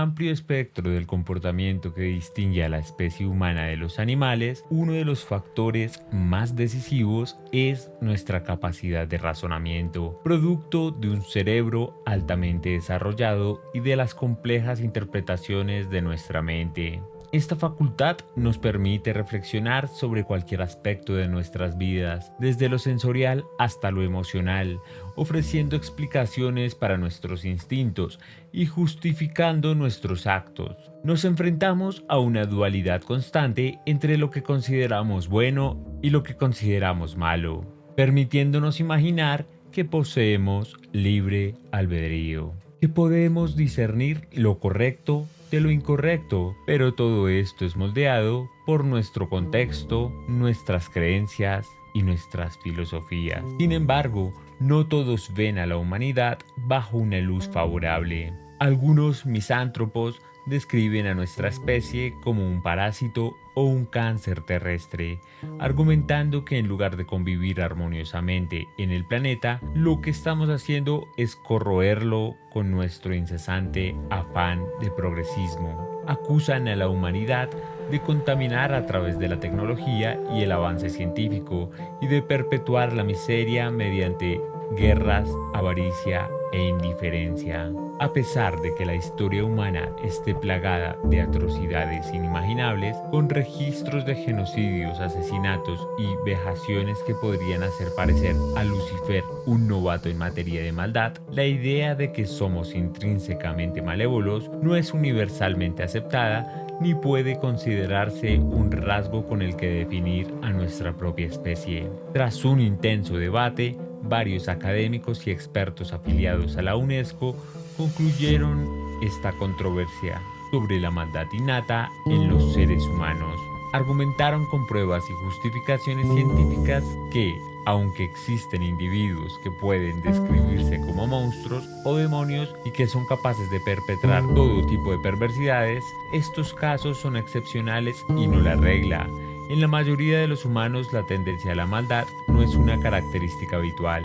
amplio espectro del comportamiento que distingue a la especie humana de los animales, uno de los factores más decisivos es nuestra capacidad de razonamiento, producto de un cerebro altamente desarrollado y de las complejas interpretaciones de nuestra mente. Esta facultad nos permite reflexionar sobre cualquier aspecto de nuestras vidas, desde lo sensorial hasta lo emocional, ofreciendo explicaciones para nuestros instintos y justificando nuestros actos. Nos enfrentamos a una dualidad constante entre lo que consideramos bueno y lo que consideramos malo, permitiéndonos imaginar que poseemos libre albedrío, que podemos discernir lo correcto de lo incorrecto, pero todo esto es moldeado por nuestro contexto, nuestras creencias y nuestras filosofías. Sin embargo, no todos ven a la humanidad bajo una luz favorable. Algunos misántropos describen a nuestra especie como un parásito o un cáncer terrestre, argumentando que en lugar de convivir armoniosamente en el planeta, lo que estamos haciendo es corroerlo con nuestro incesante afán de progresismo. Acusan a la humanidad de contaminar a través de la tecnología y el avance científico y de perpetuar la miseria mediante guerras, avaricia e indiferencia. A pesar de que la historia humana esté plagada de atrocidades inimaginables, con registros de genocidios, asesinatos y vejaciones que podrían hacer parecer a Lucifer un novato en materia de maldad, la idea de que somos intrínsecamente malévolos no es universalmente aceptada ni puede considerarse un rasgo con el que definir a nuestra propia especie. Tras un intenso debate, varios académicos y expertos afiliados a la UNESCO concluyeron esta controversia sobre la maldad innata en los seres humanos. Argumentaron con pruebas y justificaciones científicas que, aunque existen individuos que pueden describirse como monstruos o demonios y que son capaces de perpetrar todo tipo de perversidades, estos casos son excepcionales y no la regla. En la mayoría de los humanos la tendencia a la maldad no es una característica habitual,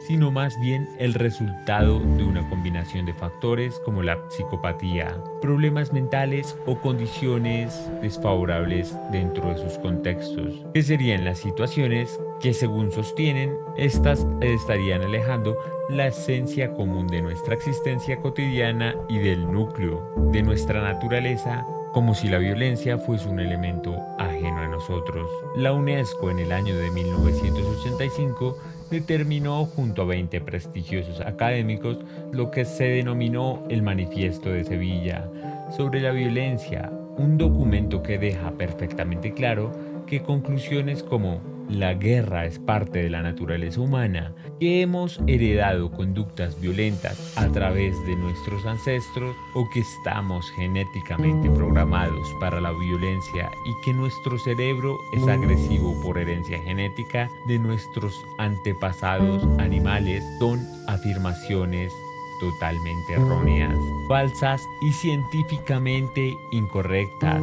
sino más bien el resultado de una combinación de factores como la psicopatía, problemas mentales o condiciones desfavorables dentro de sus contextos, que serían las situaciones que, según sostienen, estas estarían alejando la esencia común de nuestra existencia cotidiana y del núcleo de nuestra naturaleza, como si la violencia fuese un elemento ajeno a nosotros. La UNESCO en el año de 1985 determinó junto a 20 prestigiosos académicos lo que se denominó el Manifiesto de Sevilla sobre la violencia, un documento que deja perfectamente claro que conclusiones como la guerra es parte de la naturaleza humana, que hemos heredado conductas violentas a través de nuestros ancestros o que estamos genéticamente programados para la violencia y que nuestro cerebro es agresivo por herencia genética de nuestros antepasados animales, son afirmaciones totalmente erróneas, falsas y científicamente incorrectas,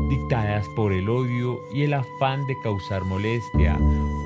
dictadas por el odio y el afán de causar molestia,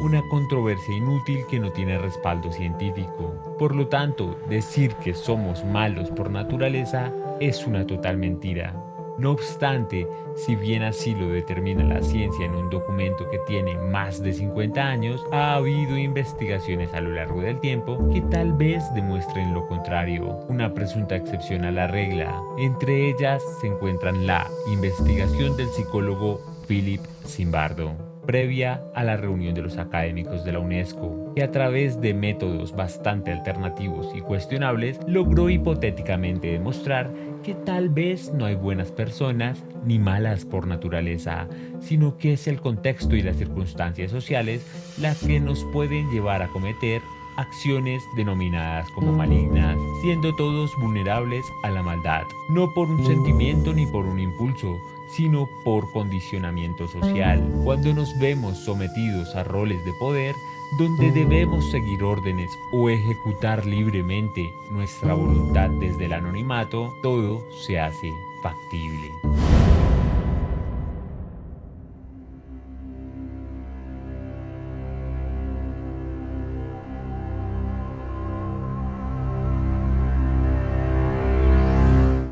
una controversia inútil que no tiene respaldo científico. Por lo tanto, decir que somos malos por naturaleza es una total mentira. No obstante, si bien así lo determina la ciencia en un documento que tiene más de 50 años, ha habido investigaciones a lo largo del tiempo que tal vez demuestren lo contrario, una presunta excepción a la regla. Entre ellas se encuentran la investigación del psicólogo Philip Zimbardo, previa a la reunión de los académicos de la UNESCO, que a través de métodos bastante alternativos y cuestionables logró hipotéticamente demostrar que tal vez no hay buenas personas ni malas por naturaleza, sino que es el contexto y las circunstancias sociales las que nos pueden llevar a cometer acciones denominadas como malignas, siendo todos vulnerables a la maldad, no por un sentimiento ni por un impulso, sino por condicionamiento social. Cuando nos vemos sometidos a roles de poder, donde debemos seguir órdenes o ejecutar libremente nuestra voluntad desde el anonimato, todo se hace factible.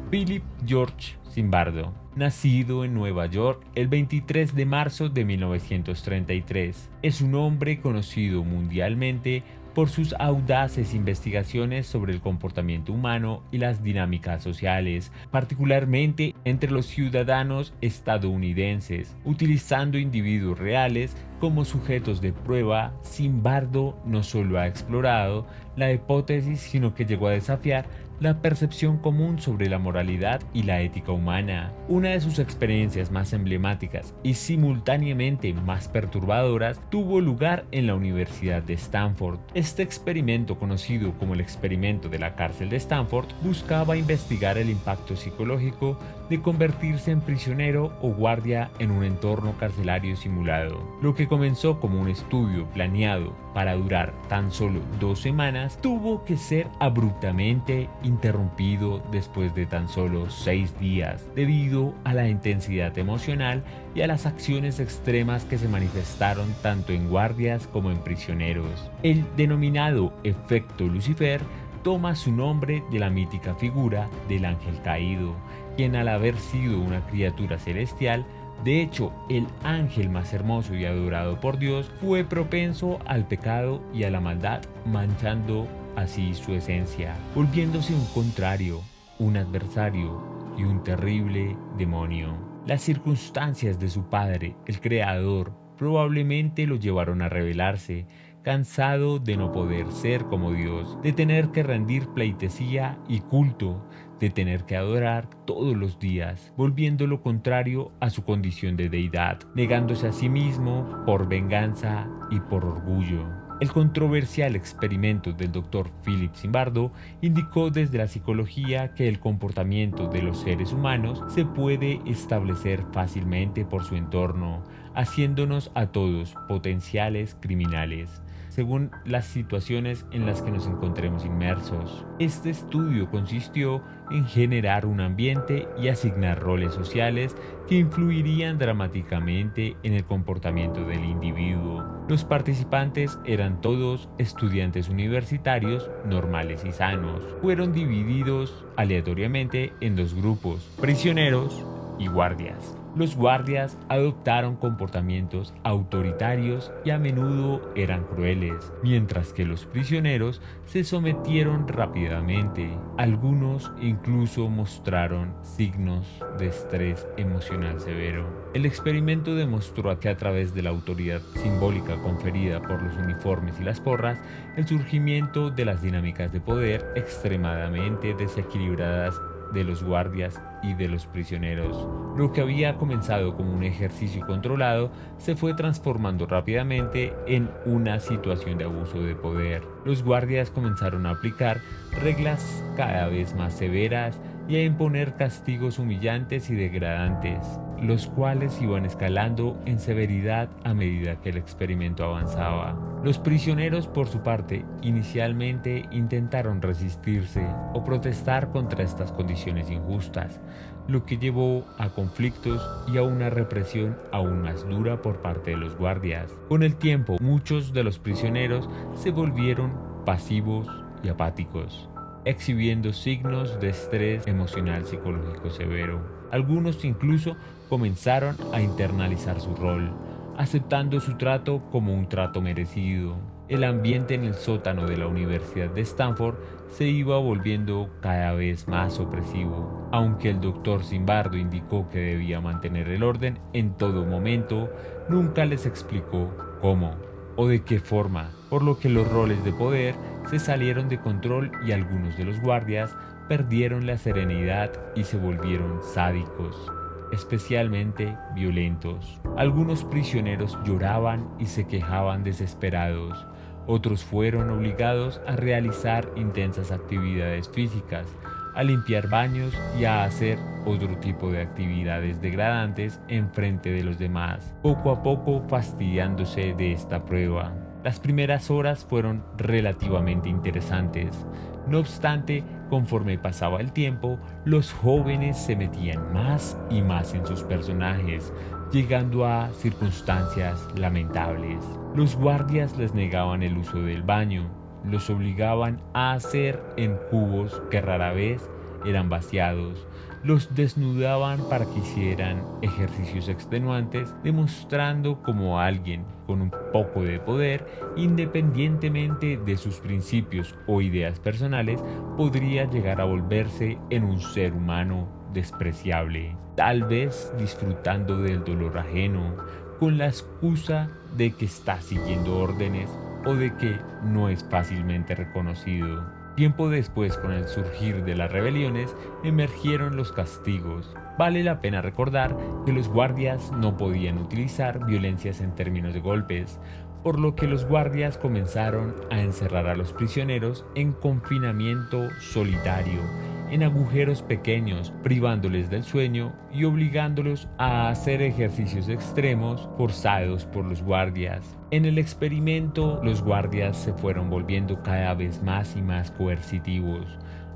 Philip George Zimbardo, nacido en Nueva York el 23 de marzo de 1933. Es un hombre conocido mundialmente por sus audaces investigaciones sobre el comportamiento humano y las dinámicas sociales, particularmente entre los ciudadanos estadounidenses. Utilizando individuos reales como sujetos de prueba, Zimbardo no solo ha explorado la hipótesis, sino que llegó a desafiar la percepción común sobre la moralidad y la ética humana. Una de sus experiencias más emblemáticas y simultáneamente más perturbadoras tuvo lugar en la Universidad de Stanford. Este experimento, conocido como el experimento de la cárcel de Stanford, buscaba investigar el impacto psicológico de convertirse en prisionero o guardia en un entorno carcelario simulado. Lo que comenzó como un estudio planeado para durar tan solo 2 semanas, tuvo que ser abruptamente interrumpido después de tan solo 6 días, debido a la intensidad emocional y a las acciones extremas que se manifestaron tanto en guardias como en prisioneros. El denominado efecto Lucifer toma su nombre de la mítica figura del ángel caído, quien, al haber sido una criatura celestial, de hecho, el ángel más hermoso y adorado por Dios, fue propenso al pecado y a la maldad, manchando así su esencia, volviéndose un contrario, un adversario y un terrible demonio. Las circunstancias de su padre, el Creador, probablemente lo llevaron a rebelarse, cansado de no poder ser como Dios, de tener que rendir pleitesía y culto, de tener que adorar todos los días, volviendo lo contrario a su condición de deidad, negándose a sí mismo por venganza y por orgullo. El controversial experimento del Dr. Philip Zimbardo indicó desde la psicología que el comportamiento de los seres humanos se puede establecer fácilmente por su entorno, haciéndonos a todos potenciales criminales, según las situaciones en las que nos encontremos inmersos. Este estudio consistió en generar un ambiente y asignar roles sociales que influirían dramáticamente en el comportamiento del individuo. Los participantes eran todos estudiantes universitarios normales y sanos. Fueron divididos aleatoriamente en 2 grupos: prisioneros y guardias. Los guardias adoptaron comportamientos autoritarios y a menudo eran crueles, mientras que los prisioneros se sometieron rápidamente. Algunos incluso mostraron signos de estrés emocional severo. El experimento demostró que a través de la autoridad simbólica conferida por los uniformes y las porras, el surgimiento de las dinámicas de poder extremadamente desequilibradas de los guardias y de los prisioneros. Lo que había comenzado como un ejercicio controlado se fue transformando rápidamente en una situación de abuso de poder. Los guardias comenzaron a aplicar reglas cada vez más severas y a imponer castigos humillantes y degradantes, los cuales iban escalando en severidad a medida que el experimento avanzaba. Los prisioneros, por su parte, inicialmente intentaron resistirse o protestar contra estas condiciones injustas, lo que llevó a conflictos y a una represión aún más dura por parte de los guardias. Con el tiempo, muchos de los prisioneros se volvieron pasivos y apáticos, exhibiendo signos de estrés emocional psicológico severo. Algunos incluso comenzaron a internalizar su rol, aceptando su trato como un trato merecido. El ambiente en el sótano de la Universidad de Stanford se iba volviendo cada vez más opresivo. Aunque el Dr. Zimbardo indicó que debía mantener el orden en todo momento, nunca les explicó cómo o de qué forma, por lo que los roles de poder se salieron de control y algunos de los guardias perdieron la serenidad y se volvieron sádicos, especialmente violentos. Algunos prisioneros lloraban y se quejaban desesperados. Otros fueron obligados a realizar intensas actividades físicas, a limpiar baños y a hacer otro tipo de actividades degradantes en frente de los demás, poco a poco fastidiándose de esta prueba. Las primeras horas fueron relativamente interesantes. No obstante, conforme pasaba el tiempo, los jóvenes se metían más y más en sus personajes, llegando a circunstancias lamentables. Los guardias les negaban el uso del baño, los obligaban a hacer en cubos que rara vez eran vaciados, los desnudaban para que hicieran ejercicios extenuantes, demostrando cómo alguien con un poco de poder, independientemente de sus principios o ideas personales, podría llegar a volverse en un ser humano despreciable, tal vez disfrutando del dolor ajeno, con la excusa de que está siguiendo órdenes o de que no es fácilmente reconocido. Tiempo después, con el surgir de las rebeliones, emergieron los castigos. Vale la pena recordar que los guardias no podían utilizar violencias en términos de golpes, por lo que los guardias comenzaron a encerrar a los prisioneros en confinamiento solitario, en agujeros pequeños, privándoles del sueño y obligándolos a hacer ejercicios extremos forzados por los guardias. En el experimento, los guardias se fueron volviendo cada vez más y más coercitivos.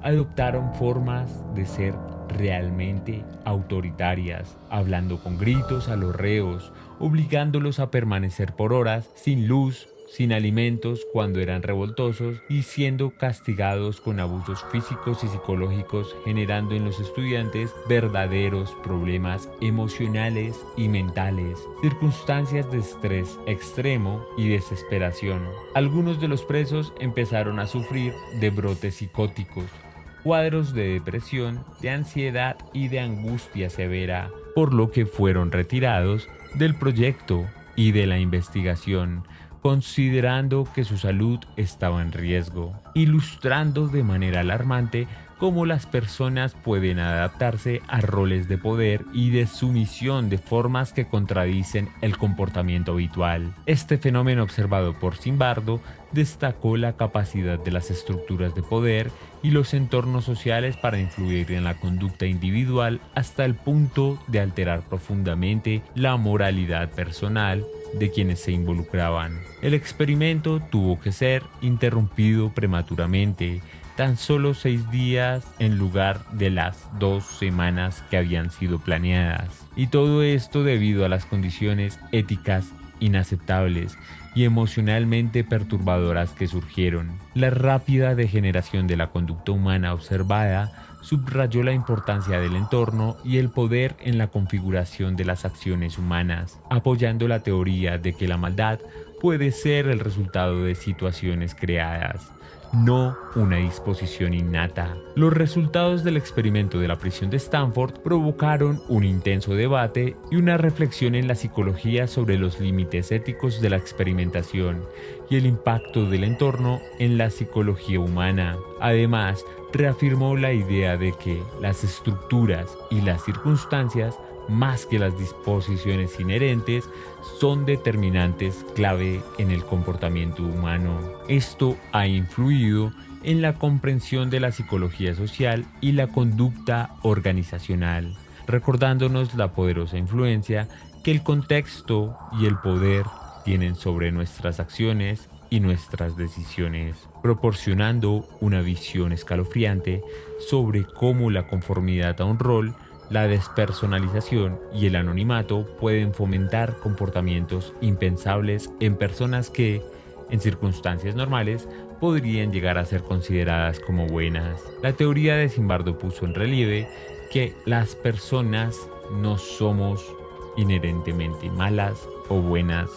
Adoptaron formas de ser realmente autoritarias, hablando con gritos a los reos, obligándolos a permanecer por horas sin luz, sin alimentos cuando eran revoltosos y siendo castigados con abusos físicos y psicológicos, generando en los estudiantes verdaderos problemas emocionales y mentales, circunstancias de estrés extremo y desesperación. Algunos de los presos empezaron a sufrir de brotes psicóticos, cuadros de depresión, de ansiedad y de angustia severa, por lo que fueron retirados del proyecto y de la investigación, considerando que su salud estaba en riesgo, ilustrando de manera alarmante cómo las personas pueden adaptarse a roles de poder y de sumisión de formas que contradicen el comportamiento habitual. Este fenómeno, observado por Zimbardo, destacó la capacidad de las estructuras de poder y los entornos sociales para influir en la conducta individual hasta el punto de alterar profundamente la moralidad personal de quienes se involucraban. El experimento tuvo que ser interrumpido prematuramente, tan solo 6 días en lugar de las 2 semanas que habían sido planeadas. Y todo esto debido a las condiciones éticas inaceptables y emocionalmente perturbadoras que surgieron. La rápida degeneración de la conducta humana observada subrayó la importancia del entorno y el poder en la configuración de las acciones humanas, apoyando la teoría de que la maldad puede ser el resultado de situaciones creadas, no una disposición innata. Los resultados del experimento de la prisión de Stanford provocaron un intenso debate y una reflexión en la psicología sobre los límites éticos de la experimentación y el impacto del entorno en la psicología humana. Además, reafirmó la idea de que las estructuras y las circunstancias, más que las disposiciones inherentes, son determinantes clave en el comportamiento humano. Esto ha influido en la comprensión de la psicología social y la conducta organizacional, recordándonos la poderosa influencia que el contexto y el poder tienen sobre nuestras acciones y nuestras decisiones, proporcionando una visión escalofriante sobre cómo la conformidad a un rol, la despersonalización y el anonimato pueden fomentar comportamientos impensables en personas que, en circunstancias normales, podrían llegar a ser consideradas como buenas. La teoría de Zimbardo puso en relieve que las personas no somos inherentemente malas o buenas,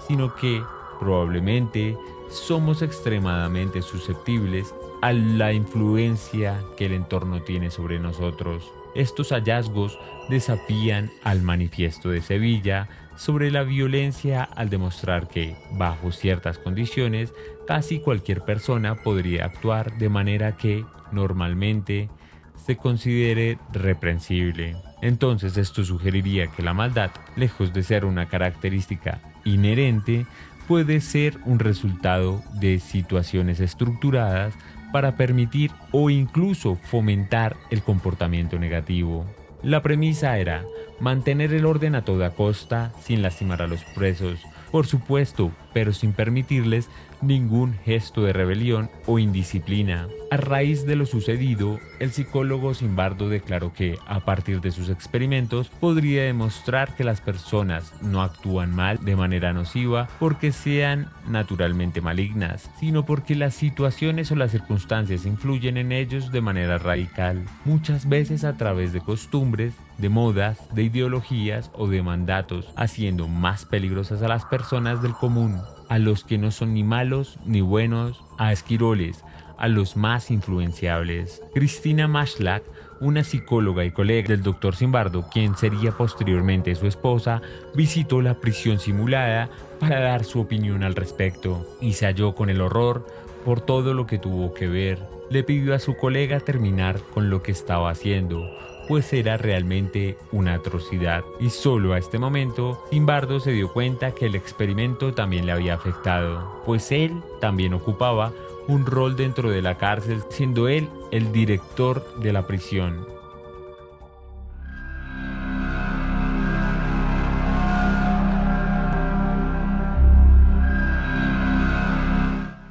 sino que probablemente somos extremadamente susceptibles a la influencia que el entorno tiene sobre nosotros. Estos hallazgos desafían al Manifiesto de Sevilla sobre la violencia al demostrar que, bajo ciertas condiciones, casi cualquier persona podría actuar de manera que, normalmente, se considere reprensible. Entonces, esto sugeriría que la maldad, lejos de ser una característica inherente, puede ser un resultado de situaciones estructuradas para permitir o incluso fomentar el comportamiento negativo. La premisa era mantener el orden a toda costa sin lastimar a los presos, por supuesto, pero sin permitirles ningún gesto de rebelión o indisciplina. A raíz de lo sucedido, el psicólogo Zimbardo declaró que, a partir de sus experimentos, podría demostrar que las personas no actúan mal de manera nociva porque sean naturalmente malignas, sino porque las situaciones o las circunstancias influyen en ellos de manera radical, muchas veces a través de costumbres, de modas, de ideologías o de mandatos, haciendo más peligrosas a las personas del común, a los que no son ni malos ni buenos, a esquiroles, a los más influenciables. Cristina Maslach, una psicóloga y colega del Dr. Zimbardo, quien sería posteriormente su esposa, visitó la prisión simulada para dar su opinión al respecto y se halló con el horror por todo lo que tuvo que ver. Le pidió a su colega terminar con lo que estaba haciendo, pues era realmente una atrocidad. Y solo a este momento, Zimbardo se dio cuenta que el experimento también le había afectado, pues él también ocupaba un rol dentro de la cárcel, siendo él el director de la prisión.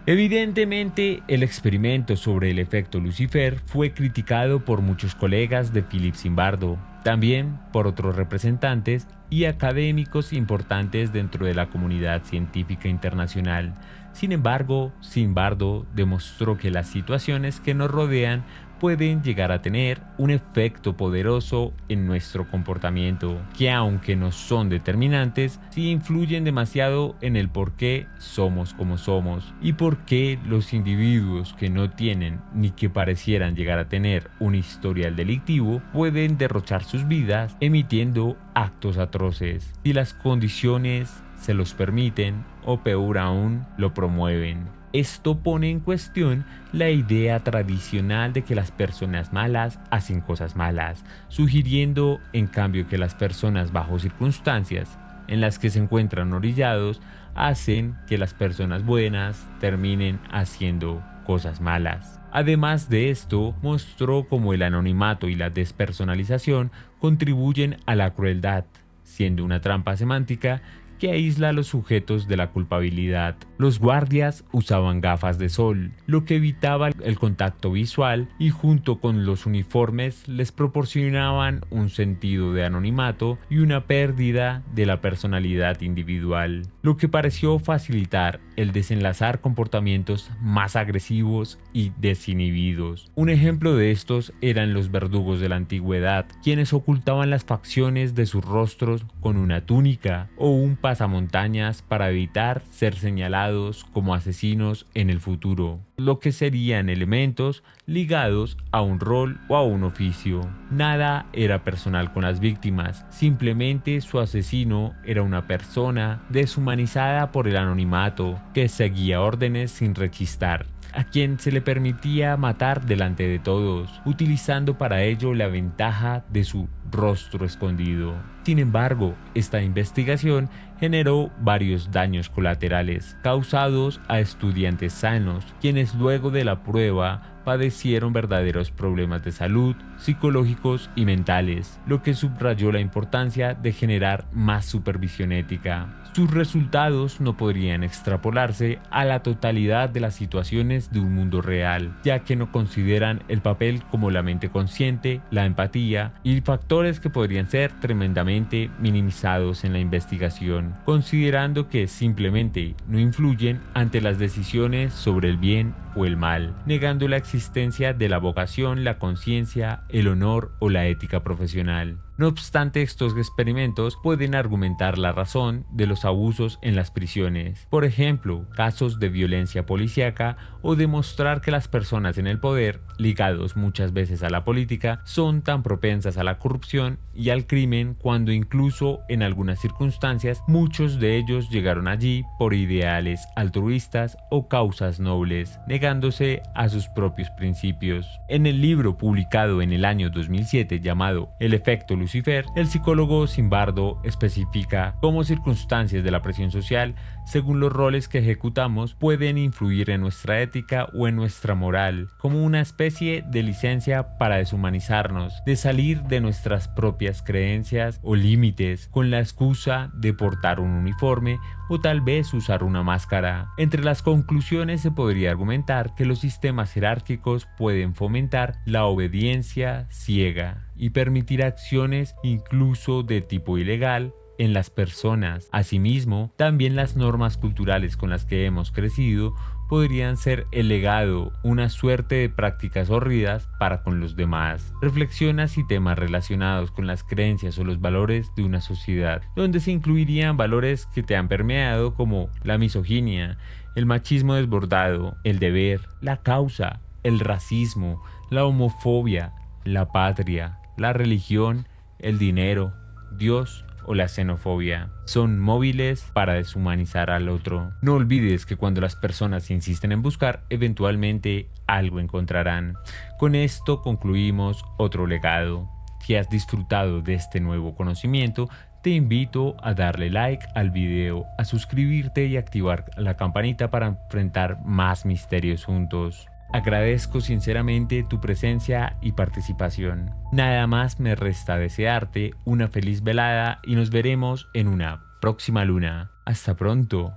Evidentemente, el experimento sobre el efecto Lucifer fue criticado por muchos colegas de Philip Zimbardo, también por otros representantes y académicos importantes dentro de la comunidad científica internacional. Sin embargo, Zimbardo demostró que las situaciones que nos rodean pueden llegar a tener un efecto poderoso en nuestro comportamiento, que aunque no son determinantes, sí influyen demasiado en el por qué somos como somos y por qué los individuos que no tienen ni que parecieran llegar a tener un historial delictivo pueden derrochar sus vidas emitiendo actos atroces, si las condiciones se los permiten o peor aún lo promueven. Esto pone en cuestión la idea tradicional de que las personas malas hacen cosas malas, sugiriendo en cambio que las personas bajo circunstancias en las que se encuentran orillados hacen que las personas buenas terminen haciendo cosas malas. Además de esto, mostró cómo el anonimato y la despersonalización contribuyen a la crueldad, siendo una trampa semántica que aísla a los sujetos de la culpabilidad. Los guardias usaban gafas de sol, lo que evitaba el contacto visual y junto con los uniformes les proporcionaban un sentido de anonimato y una pérdida de la personalidad individual, lo que pareció facilitar el desenlazar comportamientos más agresivos y desinhibidos. Un ejemplo de estos eran los verdugos de la antigüedad, quienes ocultaban las facciones de sus rostros con una túnica o un pasamontañas para evitar ser señalados como asesinos en el futuro, lo que serían elementos ligados a un rol o a un oficio. Nada era personal con las víctimas, simplemente su asesino era una persona deshumanizada por el anonimato que seguía órdenes sin rechistar, a quien se le permitía matar delante de todos, utilizando para ello la ventaja de su rostro escondido. Sin embargo, esta investigación generó varios daños colaterales causados a estudiantes sanos, quienes luego de la prueba padecieron verdaderos problemas de salud, psicológicos y mentales, lo que subrayó la importancia de generar más supervisión ética. Sus resultados no podrían extrapolarse a la totalidad de las situaciones de un mundo real, ya que no consideran el papel como la mente consciente, la empatía y factores que podrían ser tremendamente minimizados en la investigación, considerando que simplemente no influyen ante las decisiones sobre el bien o el mal, negando la existencia de la vocación, la conciencia, el honor o la ética profesional. No obstante, estos experimentos pueden argumentar la razón de los abusos en las prisiones, por ejemplo, casos de violencia policíaca, o demostrar que las personas en el poder, ligados muchas veces a la política, son tan propensas a la corrupción y al crimen cuando incluso en algunas circunstancias muchos de ellos llegaron allí por ideales altruistas o causas nobles, negándose a sus propios principios. En el libro publicado en el año 2007 llamado El efecto Lucifer, Lucifer, el psicólogo Zimbardo especifica cómo circunstancias de la presión social, según los roles que ejecutamos, pueden influir en nuestra ética o en nuestra moral, como una especie de licencia para deshumanizarnos, de salir de nuestras propias creencias o límites con la excusa de portar un uniforme o tal vez usar una máscara. Entre las conclusiones se podría argumentar que los sistemas jerárquicos pueden fomentar la obediencia ciega y permitir acciones incluso de tipo ilegal en las personas. Asimismo, también las normas culturales con las que hemos crecido podrían ser el legado, una suerte de prácticas horridas para con los demás. Reflexiona si temas relacionados con las creencias o los valores de una sociedad, donde se incluirían valores que te han permeado como la misoginia, el machismo desbordado, el deber, la causa, el racismo, la homofobia, la patria, la religión, el dinero, Dios o la xenofobia. Son móviles para deshumanizar al otro. No olvides que cuando las personas insisten en buscar, eventualmente algo encontrarán. Con esto concluimos otro legado. Si has disfrutado de este nuevo conocimiento, te invito a darle like al video, a suscribirte y activar la campanita para enfrentar más misterios juntos. Agradezco sinceramente tu presencia y participación. Nada más me resta desearte una feliz velada y nos veremos en una próxima luna. Hasta pronto,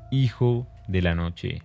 hijo de la noche.